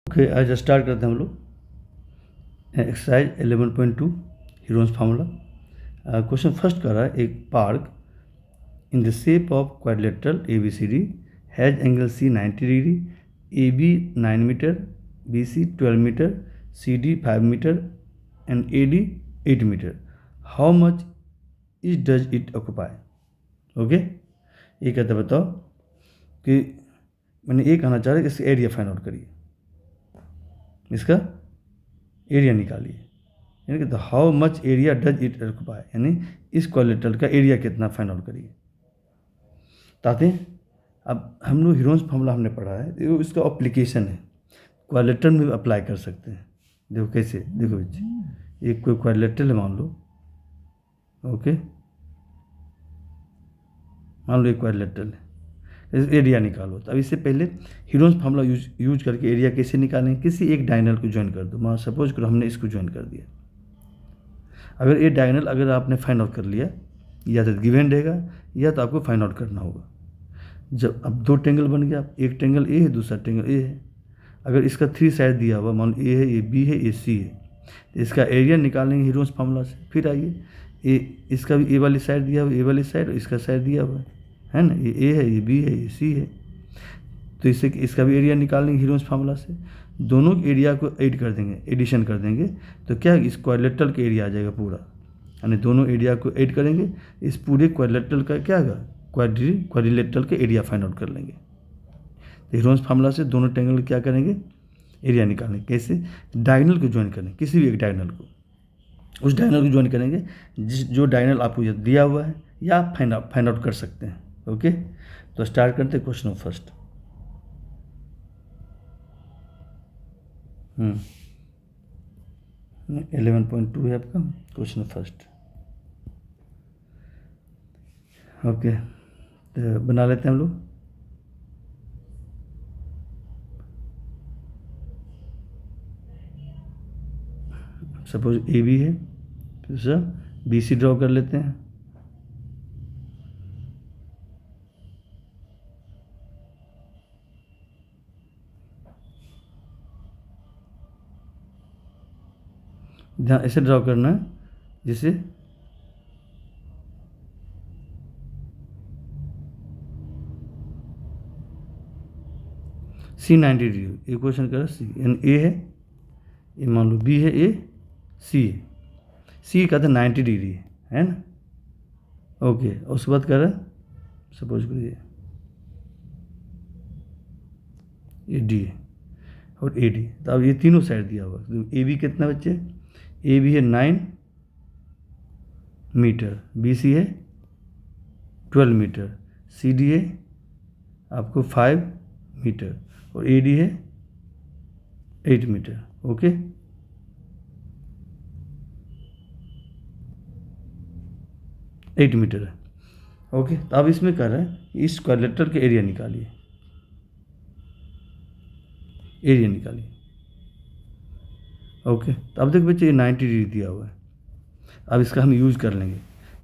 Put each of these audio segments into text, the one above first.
Okay, आज start करते हैं हम लोग exercise 11.2 Heron's formula. Question first कर रहा है, एक park in the shape of quadrilateral ABCD has angle C 90 degree, AB 9 meter, BC 12 meter, CD 5 meter and AD 8 meter. How much is does it occupy? Okay, ये कहते बताओ कि मैंने ये कहना चाह रहा है कि इसका एरिया फाइंड आउट करिए, इसका एरिया निकालिए। यानी कि how much area does it occupy, यानी इस क्वाड्रिलेटरल का एरिया कितना फाइंड आउट करिए। ताते अब हम लोग हीरोन्स फार्मूला हमने पढ़ा है, तो इसका एप्लीकेशन है, क्वाड्रिलेटरल में भी अप्लाई कर सकते हैं। देखो कैसे, देखो बच्चे, एक कोई क्वाड्रिलेटरल है मान लो, ओके, मान लो एक क्वाड्रिलेटरल है, एरिया निकालो। तो अब इससे पहले हीरोन्स फार्मूला यूज करके एरिया कैसे निकालें? किसी एक डायगोनल को ज्वाइन कर दो। मान सपोज करो हमने इसको ज्वाइन कर दिया। अगर ये डायगोनल अगर आपने फाइंड आउट कर लिया, या तो गिवन रहेगा या तो आपको फाइंड आउट करना होगा। जब अब दो टेंगल बन गया, एक टेंगल ए है, दूसरा टेंगल ए है। अगर इसका 3 साइड दिया हुआ, मान लो ए है, ये बी है, ये सी है, तो इसका एरिया निकालेंगे हीरोन्स फार्मूला से। फिर आइए, इसका भी ए वाली साइड दिया हुआ, ए वाली साइड, और इसका साइड दिया हुआ है ना, ये ए है, ये बी है, ये सी है, तो इससे इसका भी एरिया निकाल लेंगे हीरोन्स फार्मूला से। दोनों एरिया को ऐड कर देंगे, एडिशन कर देंगे, तो क्या इस क्वाड्रिलेटरल का एरिया आ जाएगा पूरा। यानी दोनों एरिया को ऐड करेंगे, इस पूरे क्वाड्रिलेटरल का क्या होगा, क्वाड्रिलेटरल का एरिया फाइंड आउट कर लेंगे। तो हीरोन्स फार्मूला से दोनों ट्रायंगल क्या करेंगे, एरिया निकालेंगे। कैसे? डायगोनल को ज्वाइन करें, किसी भी एक डायगोनल को, उस डायगोनल को ज्वाइन करेंगे जो डायगोनल आपको दिया हुआ है, या आप फाइंड आउट कर सकते हैं। ओके, तो स्टार्ट करते हैं क्वेश्चन फर्स्ट। 11.2 है आपका क्वेश्चन फर्स्ट। ओके, तो बना लेते हैं हम लोग। सपोज ए बी है, दूसरा बी सी ड्रॉ कर लेते हैं। ध्यान ऐसे ड्रॉ करना है जिसे C 90 डिग्री। ये क्वेश्चन कर सी, यानी ए है, ये मान लो बी है, ए सी है, सी का था 90 डिग्री है ना। ओके, उसके बाद कर रहा है, सपोज करिए ये डी है और ए डी। तो अब ये तीनों साइड दिया हुआ, तो ए बी कितना बच्चे, ए बी है 9 मीटर, बी सी है 12 मीटर, सी डी है आपको 5 मीटर, और ए डी है 8 मीटर। ओके, एट मीटर है। ओके, तो अब इसमें कर रहे हैं इस क्वाड्रिलेटरल के एरिया निकालिए, एरिया निकालिए। ओके, तो अब देखो बच्चे ये 90 डिग्री दिया हुआ है, अब इसका हम यूज़ कर लेंगे।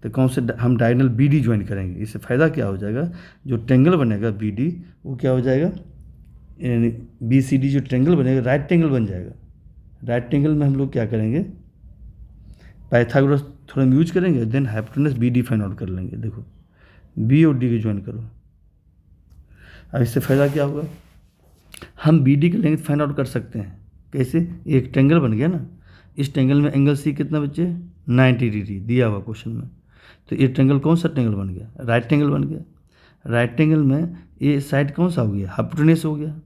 तो कौन से हम डायगोनल बी डी ज्वाइन करेंगे। इससे फ़ायदा क्या हो जाएगा, जो ट्रेंगल बनेगा बी डी, वो क्या हो जाएगा, यानी बी सी डी जो ट्रेंगल बनेगा राइट ट्रेंगल बन जाएगा। राइट ट्रेंगल में हम लोग क्या करेंगे, पाइथागोरस थोड़ा यूज करेंगे, then hypotenuse B D find out कर लेंगे। देखो बी और डी को ज्वाइन करो। अब इससे फ़ायदा क्या होगा, हम बी डी की लेंथ फाइंड आउट कर सकते हैं। कैसे? एक ट्रेंगल बन गया ना, इस ट्रेंगल में एंगल सी कितना बच्चे, 90 डिग्री दिया हुआ क्वेश्चन में। तो ये ट्रेंगल कौन सा ट्रेंगल बन गया, राइट ट्रेंगल बन गया। राइट ट्रेंगल में ये साइड कौन सा हो गया, हाइपोटेनस हो गया।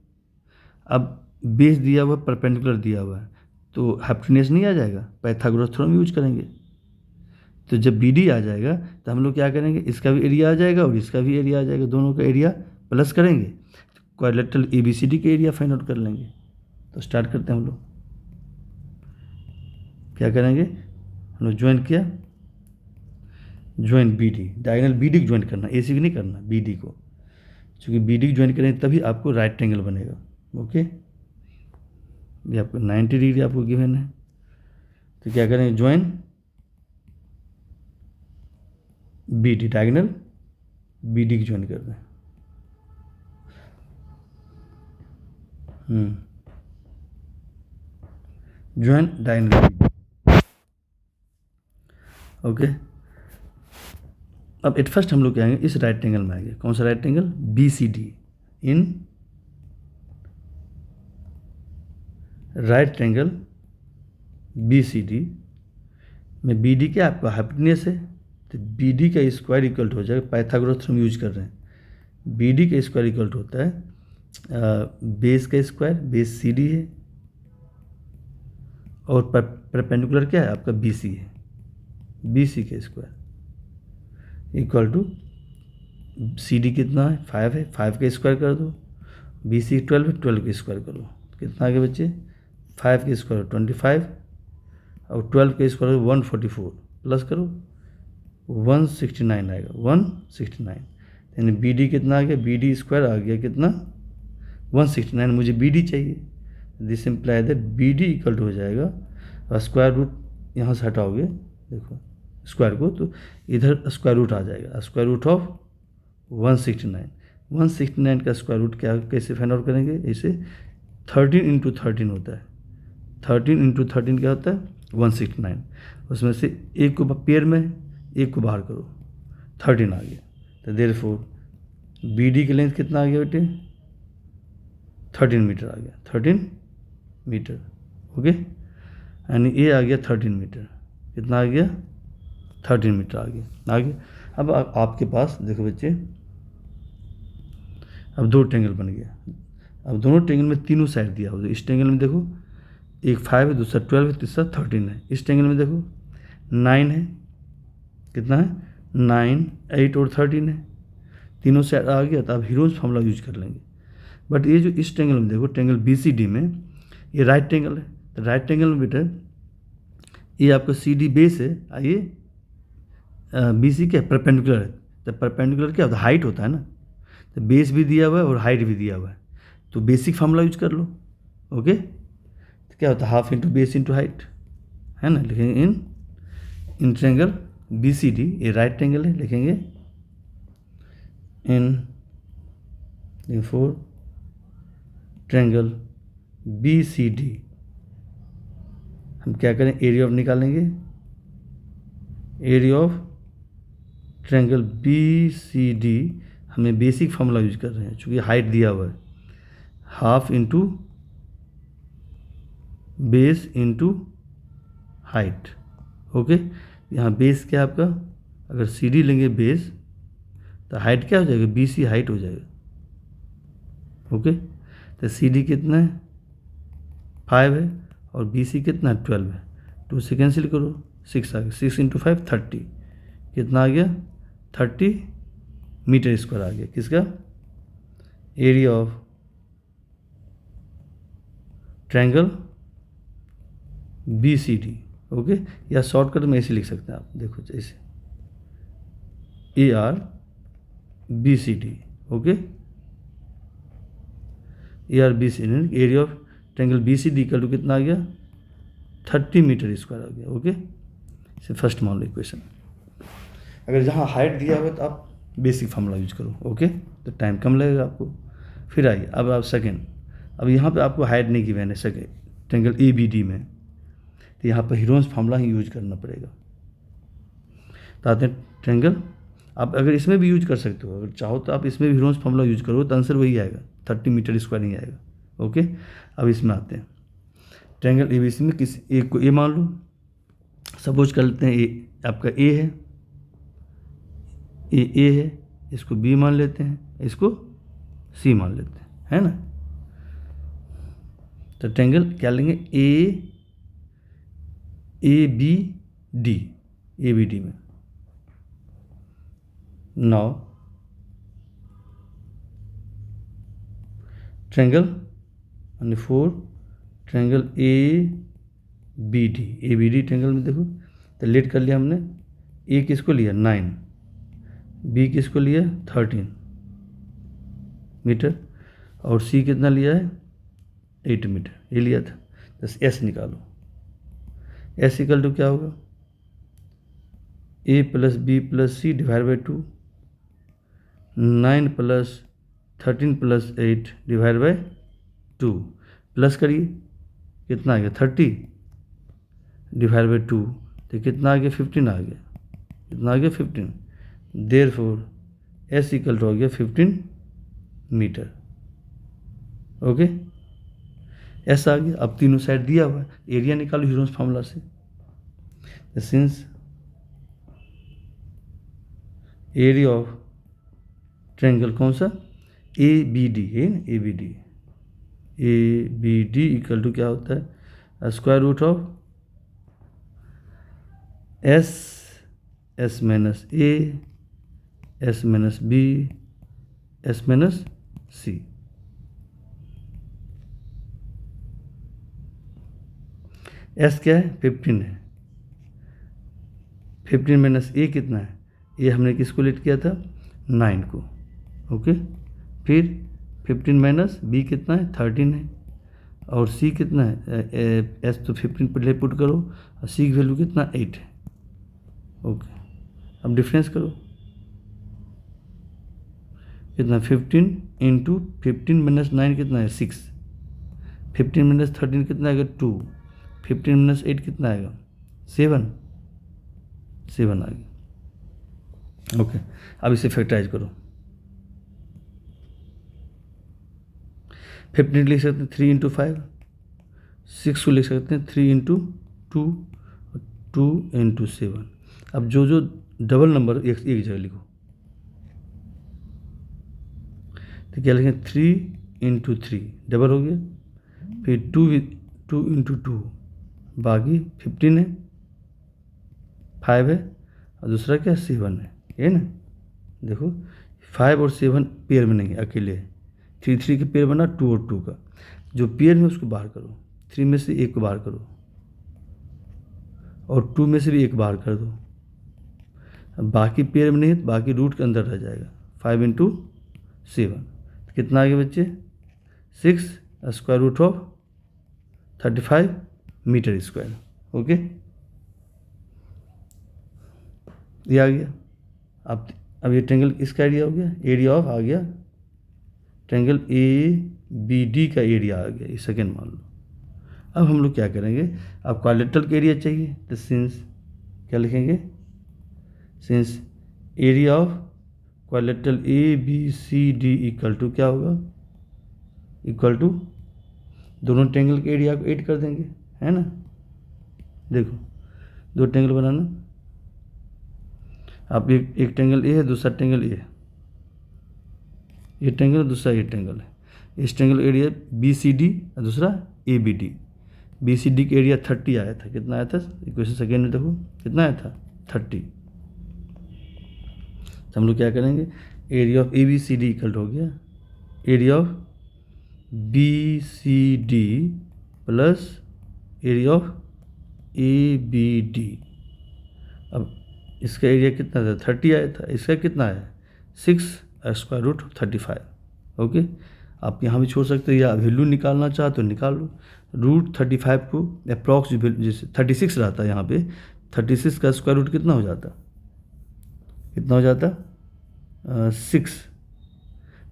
अब बेस दिया हुआ, परपेंडिकुलर दिया हुआ है, तो हाइपोटेनस नहीं आ जाएगा, पाइथागोरस थ्योरम यूज करेंगे। तो जब बी डी आ जाएगा तो हम लोग क्या करेंगे, इसका भी एरिया आ जाएगा और इसका भी एरिया आ जाएगा, दोनों का एरिया प्लस करेंगे, quadrilateral A B C D के एरिया फाइंड आउट कर लेंगे। तो स्टार्ट करते हैं हम लोग, क्या करेंगे, हम लोग ज्वाइन किया, join B D, diagonal B D को ज्वाइन करना, ए सी को नहीं करना, बी डी को, क्योंकि बी डी को ज्वाइन करेंगे तभी आपको राइट ट्रेंगल बनेगा। ओके, ये आपको 90 डिग्री आपको गिवन है, तो क्या करेंगे, join B D, diagonal B D की ज्वाइन कर दें। Join diagonal. ओके, अब एट फर्स्ट हम लोग क्या आएंगे, इस राइट एंगल में आएंगे। कौन सा right angle? B C D. In right angle B C D में बी डी क्या आपका हाइपोटेन्यूस है, तो बी डी का स्क्वायर इक्वल हो जाएगा, पाइथागोरस हम यूज कर रहे हैं। बी डी का स्क्वायर इक्वल होता है बेस का स्क्वायर, बेस सी डी है, और परपेंडिकुलर क्या है आपका बी सी है, बी सी का square equal to C D कितना है 5 है, 5 का स्क्वायर कर दो, बी सी 12 है, 12 का स्क्वायर करो, कितना आगे बच्चे 5 का स्क्वायर 25 और 12 का स्क्वायर 144 प्लस करो 169 आएगा, 169। यानी बी डी कितना आ गया, बी डी स्क्वायर आ गया कितना 169, मुझे बी डी चाहिए। This imply that B D equal हो जाएगा, और स्क्वायर रूट यहाँ से हटाओगे देखो स्क्वायर को, तो इधर स्क्वायर रूट आ जाएगा, स्क्वायर रूट ऑफ 169। 169 का स्क्वायर रूट क्या कैसे फाइंड आउट करेंगे, इसे 13 इंटू 13 होता है, 13 इंटू 13 क्या होता है 169, उसमें से एक को पेयर में एक को बाहर करो 13 आ गया, तो देयरफॉर बी डी की लेंथ कितना आ गया बेटे 13 मीटर आ गया, 13 मीटर। ओके, यानी ए आ गया 13 मीटर, कितना आ गया 13 मीटर आ गया आगे। अब आपके पास देखो बच्चे, अब दो ट्रेंगल बन गया, अब दोनों ट्रेंगल में तीनों साइड दिया हो, इस ट्रेंगल में देखो एक 5 है, दूसरा 12 है, तीसरा 13 है, इस ट्रेंगल में देखो 9 है, कितना है 9, 8 और 13 है, तीनों साइड आ गया, तो आप हीरोज फॉर्मूला यूज कर लेंगे। बट ये जो इस ट्रेंगल में देखो, ट्रेंगल बी सी डी में ये राइट ट्रेंगल है, तो राइट ट्रेंगल में बेटा ये आपका सी डी बेस है, आइए बी सी क्या परपेंडिकुलर है, तो परपेंडिकुलर क्या होता है हाइट होता है ना, तो बेस भी दिया हुआ है और हाइट भी दिया हुआ है, तो बेसिक फार्मूला यूज कर लो। ओके, तो क्या होता है half into base into height, है ना, लिखेंगे in triangle B C D, ये राइट ट्रेंगल है, लिखेंगे in for triangle B C D, हम क्या करें एरिया ऑफ निकालेंगे, area of triangle B C D, हमें बेसिक फार्मूला यूज कर रहे हैं, चूँकि हाइट दिया हुआ है, half into base into height. Okay, यहाँ बेस क्या है आपका, अगर सी डी लेंगे बेस, तो हाइट क्या हो जाएगा बी सी हाइट हो जाएगा। ओके, तो सी डी कितना है 5 है, और बी सी कितना है 12 है, 2 से कैंसिल करो 6 आ गया, 6 इंटू 5 30, कितना आ गया 30 मीटर स्क्वायर आ गया, किसका area of triangle B C D. Okay, या शॉर्टकट में ऐसे लिख सकते हैं आप, देखो जैसे A R B C D. Okay, A R B C D, area of triangle B C D equal to कितना आ गया 30 मीटर स्क्वायर आ गया। ओके, इसे फर्स्ट मान लो इक्वेशन। अगर जहाँ हाइट दिया हुआ तो आप बेसिक फार्मूला यूज करो। ओके, तो टाइम कम लगेगा आपको। फिर आइए अब आप सेकेंड, अब यहाँ पे आपको हाइट नहीं गिवन है second triangle A B D में, तो यहाँ पर हीरोन्स फार्मूला ही यूज करना पड़ेगा। तो आते हैं ट्रायंगल, आप अगर इसमें भी यूज कर सकते हो, अगर चाहो तो आप इसमें भी हीरोन्स फार्मूला यूज करो तो आंसर वही आएगा 30 मीटर स्क्वायर ही आएगा। ओके, अब इसमें आते हैं ट्रायंगल ए बी सी में किसी एक को ए मान लो, सपोज कर लेते हैं ए आपका ए है, ए है, इसको बी मान लेते हैं, इसको सी मान लेते हैं, है ना। तो ट्रायंगल क्या लेंगे A B D, A B D में नाउ ट्रायंगल यानी 4 triangle A B D triangle में देखो, तो लेट कर लिया हमने, ए किसको लिया 9, बी किसको लिया 13 मीटर, और सी कितना लिया है 8 मीटर, ये लिया था। तो एस निकालो, एस इक्वल टू क्या होगा A plus B plus C divide by 2, 9 plus 13 plus 8 divide by 2, plus करिए कितना आ गया 30, डिवाइड बाई 2, तो कितना आ गया 15 आ गया, कितना आ गया 15। देयरफॉर एस इक्वल टू हो गया 15 मीटर। ओके, एस आ गया। अब तीनों साइड दिया हुआ है, एरिया निकालो ह्यूरोन्स फार्मूला से। सिंस एरिया ऑफ ट्रायंगल कौन सा, ए बी डी है ना, A B D equal to क्या होता है, square root of S minus A, S minus B, S minus C. S क्या है 15 है, 15 माइनस ए कितना है, ए हमने किसको लेट किया था 9 को। ओके, फिर 15 माइनस बी कितना है 13 है, और सी कितना है, एस तो 15 पर ले पुट करो, और सी की वैल्यू कितना 8 है। ओके, अब डिफरेंस करो, कितना 15 इंटू 15 माइनस 9 कितना है 6, 15 माइनस 13 कितना आएगा 2, 15 माइनस 8 कितना आएगा 7 आ गया। ओके, अब इसे फैक्टराइज करो। 15 लिख सकते हैं 3 इंटू 5, 6 को लिख सकते हैं 3 इंटू 2, 2 इंटू 7। अब जो जो डबल नंबर एक जगह लिखो, तो क्या लिखें 3 इंटू 3 डबल हो गया, फिर 2 इंटू 2 बाकी 15 है, 5 है, और दूसरा क्या 7 है, ये ना। देखो 5 और 7 पेयर में नहीं है, अकेले है। 3 के पेयर बना 2 और 2 का, जो पेयर में उसको बाहर करो, 3 में से एक को बाहर करो, और 2 में से भी एक बाहर कर दो। अब बाकी पेयर में नहीं है तो बाकी रूट के अंदर रह जाएगा। 5 इंटू 7 कितना आ गया बच्चे 6 square root of 35 metre square. Okay, ये आ गया। अब ये ट्रायंगल इसका एरिया हो गया, एरिया ऑफ आ गया ट्रायंगल ए बी डी का एरिया आ गया, ये सेकेंड मान लो। अब हम लोग क्या करेंगे, अब क्वाड्रिलेटरल का एरिया चाहिए, तो सिंस क्या लिखेंगे, since area of quadrilateral A B C D equal to क्या होगा, इक्वल टू दोनों ट्रायंगल के एरिया को ऐड कर देंगे, है ना। देखो दो ट्रायंगल बनाना, आप एक ट्रायंगल ए है, दूसरा ट्रायंगल ए है, ये ट्रायंगल दूसरा ये ट्रायंगल है। इस triangle area B C D और दूसरा A B D. B C D का एरिया 30 आया था, कितना आया था इक्वेशन सेकेंड में, देखो कितना आया था 30। तो हम लोग क्या करेंगे, area of A B C D equal हो गया area of B C D plus area of A B D. अब इसका एरिया कितना था 30 आया था, इसका कितना आया 6 स्क्वायर रूट 35। ओके, आप यहाँ भी छोड़ सकते हो, या वैल्यू निकालना चाहो तो निकाल लो। रूट 35 को अप्रॉक्स जैसे 36 रहता है यहाँ पे, 36 का स्क्वायर रूट कितना हो जाता, कितना हो जाता 6,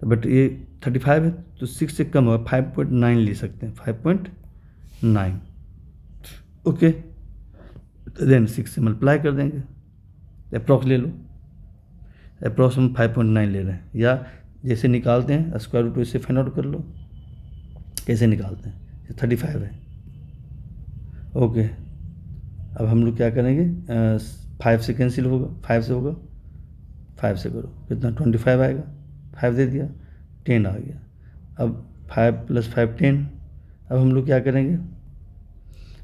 बट ये 35 है तो 6 से कम होगा, 5.9 ले सकते हैं, 5.9। ओके, देन 6 से मल्टीप्लाई कर देंगे, अप्रॉक्स ले लो, अप्रॉक्स हम 5.9 ले रहे हैं, या जैसे निकालते हैं स्क्वायर रूट वैसे फाइंड आउट कर लो, कैसे निकालते हैं, 35 है। ओके, अब हम लोग क्या करेंगे, 5 से कैंसिल होगा, 5 से होगा, 5 से करो कितना 25 आएगा, 5 दे दिया 10 आ गया। अब 5 + 5 10। अब हम लोग क्या करेंगे,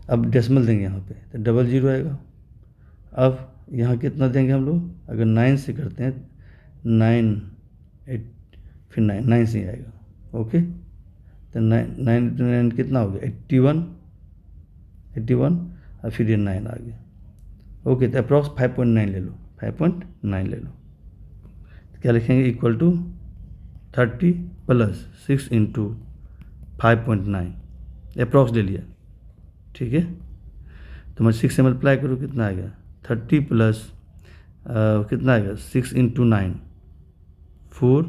अब डेसिमल देंगे यहाँ पे, तो 00 आएगा। अब यहाँ कितना देंगे हम लोग, अगर 9 से करते हैं 9 8 फिर 9 से ही आएगा। ओके, तो 9 कितना हो गया 81 और फिर ये 9 आ गया। ओके, तो अप्रॉक्स 5.9 ले लो, 5.9 ले लो, तो क्या लिखेंगे इक्वल टू 30 + 6 इंटू 5.9, अप्रॉक्स ले लिया, ठीक है। तो मैं 6 से मल्टीप्लाई करूँ कितना आएगा 30 + कितना आएगा 6 इंटू 9 4,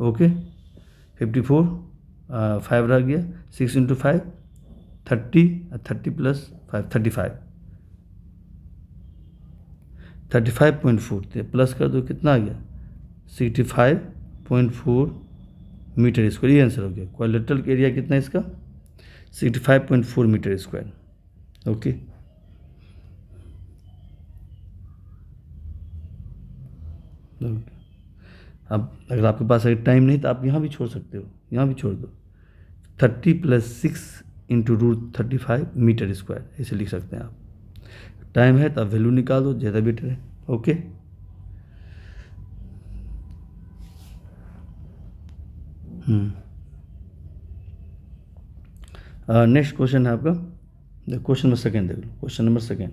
ओके 54, 5 रह गया, 6 इंटू 5 30, 30 प्लस 5 35, 35.4 प्लस कर दो, कितना आ गया 65.4 मीटर स्क्वायर। ये आंसर हो गया। क्वाड्रिलेटरल का एरिया कितना है इसका 65.4 मीटर स्क्वायर। ओके, अब अगर आपके पास अगर टाइम नहीं तो आप यहाँ भी छोड़ सकते हो, यहाँ भी छोड़ दो। 30 + 6 × √35 मीटर स्क्वायर ऐसे लिख सकते हैं आप। टाइम है तो आप वैल्यू निकाल दो, ज़्यादा बेटर है। ओके, नेक्स्ट क्वेश्चन है आपका, क्वेश्चन नंबर सेकेंड देख लो। Question number second,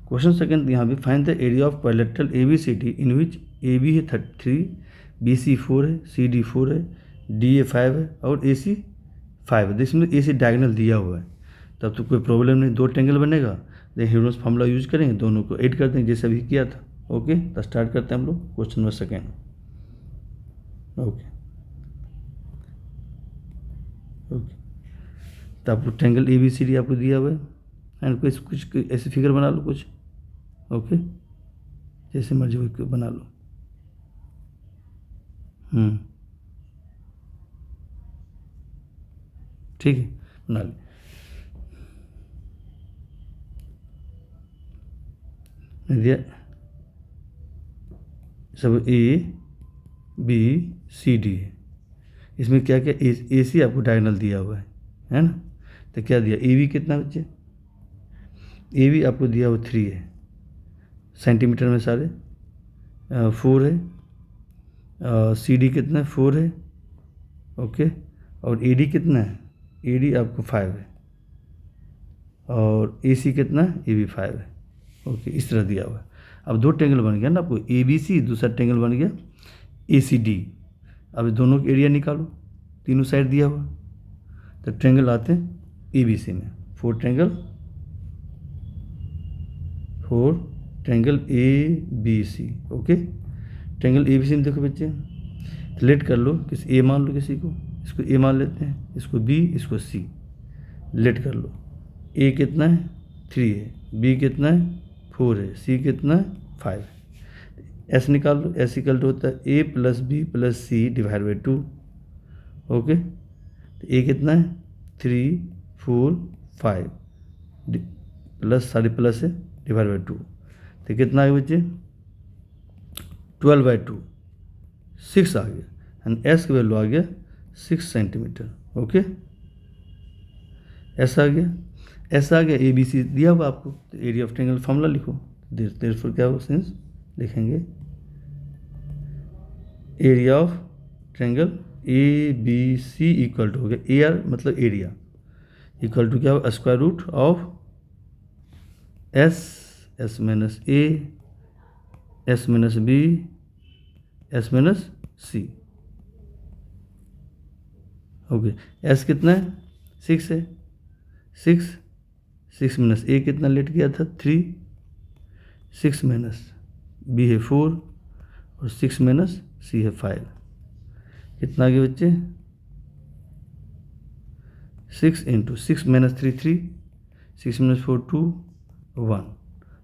question second यहाँ पे find the area of quadrilateral ABCD in which AB है 3, BC 4 है, CD 4 है, DA 5 है और AC 5 है। इसमें AC डायगोनल दिया हुआ है, तब तो कोई प्रॉब्लम नहीं, दो ट्रायंगल बनेगा। देन हीरोज फार्मूला यूज करेंगे, दोनों को ऐड कर देंगे जैसे अभी किया था। ओके, तो स्टार्ट करते हैं हम लोग question number second. Okay okay, तो आपको ट्रायंगल ABCD आपको दिया हुआ है एंड कुछ ऐसे फिगर बना लो कुछ। ओके, जैसे मर्जी वो बना लो। ठीक है, बना ली। दिया सब ABCD है। इसमें क्या क्या AC आपको डायगोनल दिया हुआ है ना। तो क्या दिया, AB कितना बच्चे, AB आपको दिया हुआ 3 है सेंटीमीटर में सारे, 4 है, CD कितना है 4 है। ओके, और AD कितना है, AD आपको 5 है और AC कितना है, AB 5 है। ओके, इस तरह दिया हुआ है। अब दो ट्रायंगल बन गया ना आपको, ABC, दूसरा ट्रायंगल बन गया ACD। अब दोनों के एरिया निकालो, तीनों साइड दिया हुआ, तो ट्रायंगल आते हैं ABC में, 4 triangle ABC। Okay, triangle ABC में देखो बच्चे, लेट कर लो, किसी A मान लो, किसी को, इसको A मान लेते हैं, इसको B, इसको C, लेट कर लो। A कितना है 3 है, B कितना है 4 है, C कितना है 5 है। S निकाल लो, S इक्वल टू होता है A + B + C / 2। ओके, तो A कितना है 3, 4, 5 प्लस सारे प्लस है / 2, तो कितना आ गया बच्चे 12/2, 6 आ गया एंड S की वैल्यू आ गया 6 सेंटीमीटर। ओके, S आ गया ABC दिया हुआ आपको, तो एरिया ऑफ ट्रायंगल फार्मूला लिखो। देयरफॉर क्या हो सेंस लिखेंगे, area of triangle ABC equal to हो गया AR मतलब एरिया, इक्वल टू क्या हो square root of S - A, S - B, S - C। Okay, S कितना है 6 है, 6 - A कितना लेट गया था 3, 6 - B है 4 और 6 - C है 5। कितना आ गया बच्चे 6 × 6 - 3 3, 6 - 4 2 1,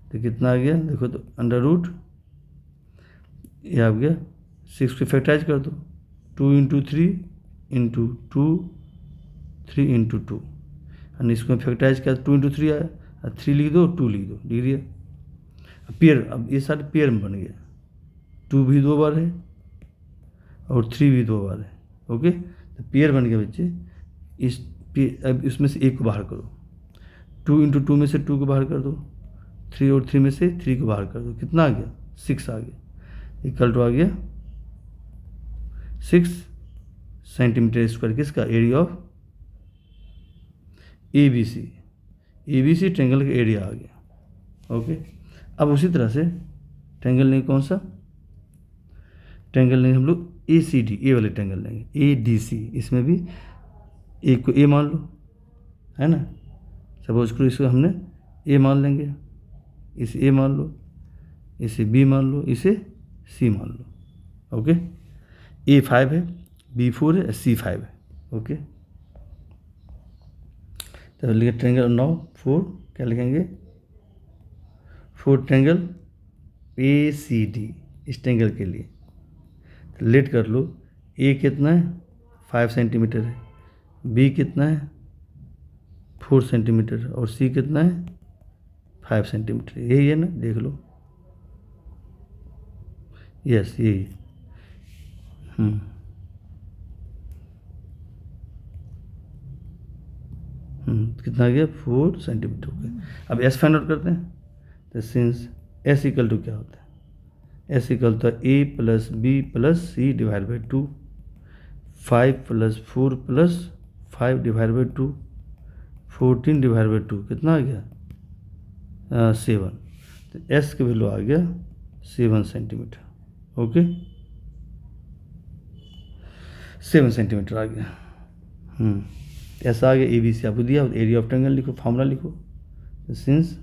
तो कितना आ गया देखो, तो अंडर रूट ये आ गया 6 को फैक्टराइज कर दो, 2 × 3 × 2 3 × 2 और इसको फैक्टराइज किया 2 × 3 आया, 3 लिख दो 2 लिख दो, लिख दिया। पेयर, अब ये सारे पेयर में बन गया, 2 भी 2 बार है और 3 भी 2 बार है। ओके, तो पेयर बन गया बच्चे। अब इसमें से एक को बाहर करो, 2 × 2 में से 2 को बाहर कर दो, 3 और 3 में से 3 को बाहर कर दो, कितना आ गया 6 आ गया, इक्वल टू आ गया 6 सेंटीमीटर स्क्वायर किसका एरिया ऑफ ABC ट्रायंगल का एरिया आ गया। ओके, अब उसी तरह से ट्रायंगल लेंगे, कौन सा ट्रायंगल लेंगे हम लोग ACD, ए वाले ट्रायंगल लेंगे ADC। इसमें भी एक को A मान लो, है ना, सपोज करो इसको हमने A मान लेंगे, इसे A मान लो, इसे B मान लो, इसे C मान लो। ओके, A 5 है, B 4 है, C 5 है। ओके, तो लिखे ट्रेंगल नाउ 4 क्या लिखेंगे 4 ट्रेंगल ACD इस ट्रेंगल के लिए तो लेट कर लो ए कितना है 5 सेंटीमीटर है, बी कितना है 4 सेंटीमीटर और सी कितना है 5 सेंटीमीटर। यही है ना, देख लो। यस यही। कितना आ गया 4 सेंटीमीटर हो गया। अब एस फाइंड आउट करते हैं। तो सिंस एस इक्वल टू क्या होता है, S equal to A plus B plus C divide by 2, 5 plus 4 plus 5 divide by 2, 14 divide by 2 कितना आ गया 7। तो एस की वैल्यू आ गया 7 सेंटीमीटर। ओके 7 सेंटीमीटर आ गया। ऐसा आ गया ए बी सी आपको दिया। एरिया ऑफ ट्रायंगल लिखो, फार्मूला लिखो। सिंस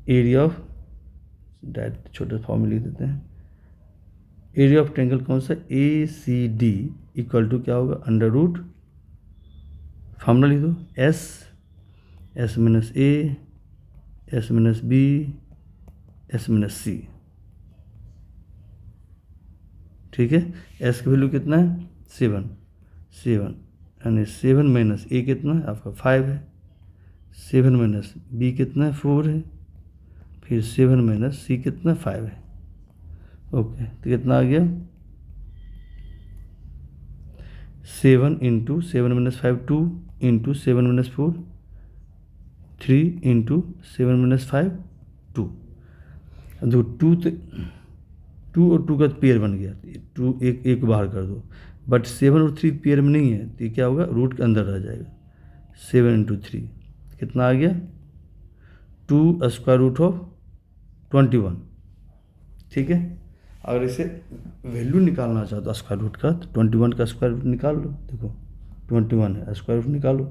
एरिया ऑफ डायरेक्ट छोटा फार्मूला लिख देते हैं। एरिया ऑफ ट्रायंगल कौन सा A C D equal to क्या होगा अंडर रूट, फार्मूला लिख दो S, S minus A, S minus B, S minus C. ठीक है, एस की वैल्यू कितना है 7 यानी 7 माइनस ए कितना है आपका 5 है, 7 माइनस बी कितना है 4 है, फिर 7 माइनस सी कितना 5 है। ओके तो कितना आ गया 7 into 7 minus 5 2 into 7 minus 4 3 into 7 minus 5 2। अब देखो 2 और 2 का पेयर बन गया, 2 एक बाहर कर दो, बट 7 और 3 पेयर में नहीं है तो ये क्या होगा रूट के अंदर रह जाएगा। 7 इंटू 3 कितना आ गया 2 स्क्वायर रूट ऑफ 21। ठीक है, अगर इसे वैल्यू निकालना चाहो तो स्क्वायर रूट का तो 21 का स्क्वायर रूट निकाल लो। देखो 21 है, स्क्वायर रूट निकालो।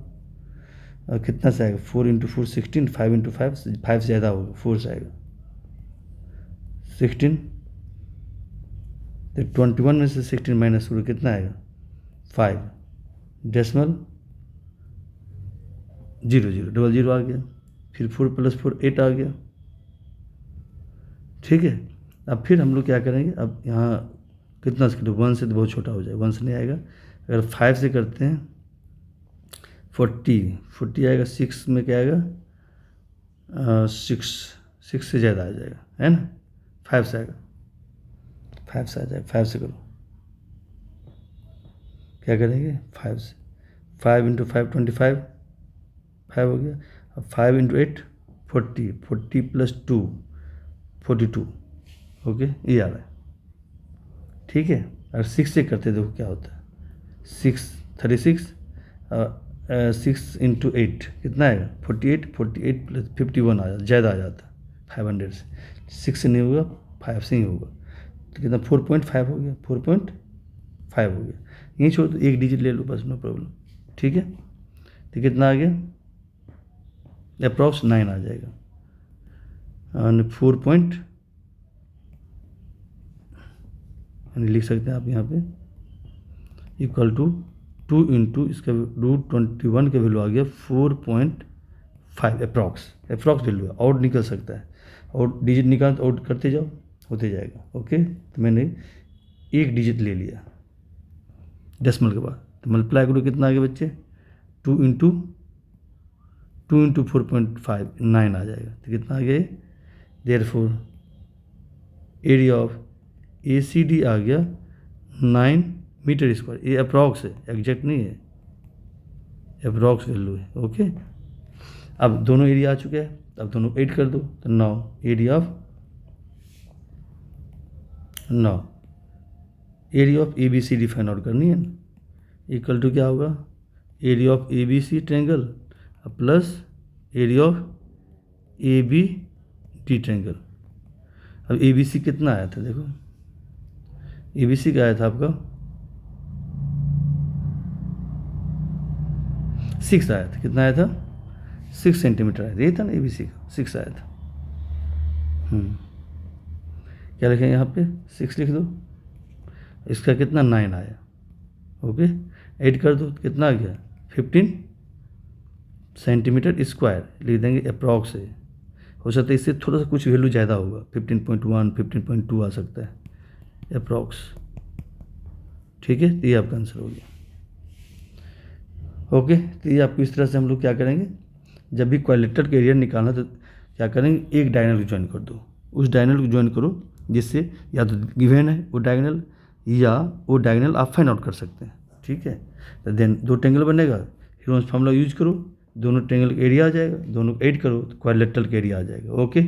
कितना से आएगा 4 इंटू 4 16, 5 इंटू 5 5 से ज़्यादा होगा 4 से आएगा 16। तो 21 में से 16 माइनस करो कितना आएगा 5, डेसिमल 0 0 डबल 0 आ गया, फिर 4 प्लस 4 8 आ गया। ठीक है, अब फिर हम लोग क्या करेंगे, अब यहाँ कितना से 1 से तो बहुत छोटा हो जाएगा, 1 से नहीं आएगा। अगर 5 से करते हैं 40 आएगा, 6 में क्या आएगा 6 से ज़्यादा आ जाएगा है ना, 5 से आएगा, 5 से आ जाएगा। 5 से करो, क्या करेंगे 5 से, 5 इंटू 5 25 5 हो गया। अब 5 इंटू 8 40 प्लस 2 42। ओके ये आ रहा है। ठीक है, अगर 6 से करते देखो क्या होता है 36 6 इंटू 8 कितना आएगा 48 प्लस 51 आ जाता, ज़्यादा आ जाता 500 से। 6 से नहीं होगा 5 से ही होगा, तो कितना 4.5 हो गया, 4.5 हो गया। यहीं छोड़ दो, एक डिजिट ले लो बस, नो प्रॉब्लम। ठीक है, तो कितना आ गया अप्रॉक्स 9 आ जाएगा। 4 लिख सकते हैं आप यहाँ पे इक्वल टू 2 इंटू इसका रूट 21 का वैल्यू आ गया 4.5 अप्रॉक्स वैल्यू है, आउट निकल सकता है, और डिजिट निकाल तो आउट करते जाओ होते जाएगा। ओके तो मैंने एक डिजिट ले लिया डेसिमल के बाद, तो मल्टीप्लाई करो कितना आ गया बच्चे 2 इंटू 4.5 9 आ जाएगा। तो कितना आ गया देयरफॉर एरिया ऑफ ACD आ गया 9 मीटर स्क्वायर। ये अप्रॉक्स है, एग्जैक्ट नहीं है, अप्रॉक्स वैल्यू है। ओके अब दोनों एरिया आ चुके हैं, अब दोनों ऐड कर दो, तो now area of ABCD find out करनी है ना, इक्वल टू क्या होगा area of ABC triangle plus area of ABD triangle. अब ABC कितना आया था देखो, ABC का आया था आपका 6 आया था। कितना आया था 6 सेंटीमीटर आया था, ये था ना ABC का 6 आया था। क्या लिखें यहाँ पे 6 लिख दो, इसका कितना 9 आया। ओके ऐड कर दो, कितना आ गया 15 सेंटीमीटर स्क्वायर लिख देंगे, अप्रॉक्स है। हो सकता है इससे थोड़ा सा कुछ वैल्यू ज़्यादा होगा, 15.1 15.2 आ सकता है अप्रॉक्स। ठीक है, तो ये आपका आंसर हो गया। ओके, तो ये आपको इस तरह से हम लोग क्या करेंगे, जब भी क्वाड्रिलेटरल का एरिया निकालना तो क्या करेंगे, एक डायगोनल को ज्वाइन कर दो, उस डायगोनल को ज्वाइन करो जिससे या तो गिवन है वो डायगोनल या वो डायगोनल आप फाइंड आउट कर सकते हैं। ठीक है, तो देन दो ट्रायंगल बनेगा, हीरोन्स फार्मूला यूज करो, दोनों ट्रायंगल का एरिया आ जाएगा, दोनों को ऐड करो तो क्वाड्रिलेटरल का एरिया आ जाएगा। ओके।